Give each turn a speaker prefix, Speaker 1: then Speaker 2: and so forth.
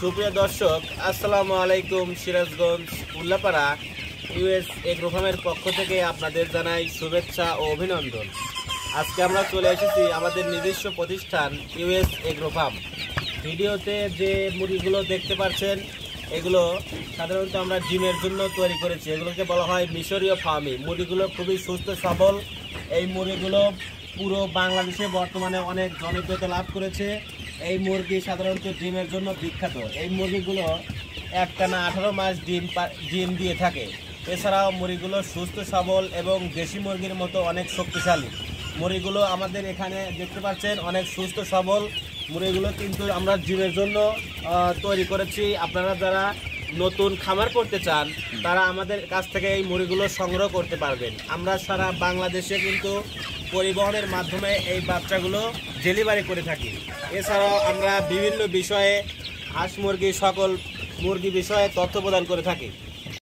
Speaker 1: সুপ্রিয় দর্শক, আসসালামু আলাইকুম। সিরাজগঞ্জ উল্লাপাড়া ইউএস এগ্রো ফার্মের পক্ষ থেকে আপনাদের জানাই শুভেচ্ছা ও অভিনন্দন। আজকে আমরা চলে এসেছি আমাদের নিজস্ব প্রতিষ্ঠান ইউএস এগ্রো ফার্ম। ভিডিওতে যে মুরগিগুলো দেখতে পাচ্ছেন এগুলো সাধারণত আমরা ডিমের জন্য তৈরি করেছি। এগুলোকে বলা হয় মিশরীয় ফার্মি। মুরগিগুলো খুবই সুস্থ সবল। এই মুরগিগুলো পুরো বাংলাদেশে বর্তমানে অনেক জনপ্রিয়তা লাভ করেছে। এই মুরগি সাধারণত ডিমের জন্য বিখ্যাত। এই মুরগিগুলো একটানা 18 মাস ডিম দিয়ে থাকে। এছাড়াও মুরগিগুলো সুস্থ সবল এবং দেশি মুরগির মতো অনেক শক্তিশালী। মুরগিগুলো আমাদের এখানে দেখতে পাচ্ছেন অনেক সুস্থ সবল। মুরগিগুলো কিন্তু আমরা ডিমের জন্য তৈরি করেছি। আপনারা যারা নতুন খামার করতে চান তারা আমাদের কাছ থেকে এই মুরগিগুলো সংগ্রহ করতে পারবেন। আমরা সারা বাংলাদেশে কিন্তু পরিবহনের মাধ্যমে এই বাচ্চাগুলো ডেলিভারি করে থাকি। এছাড়াও আমরা বিভিন্ন বিষয়ে হাঁস মুরগি সকল মুরগি বিষয়ে তথ্য প্রদান করে থাকি।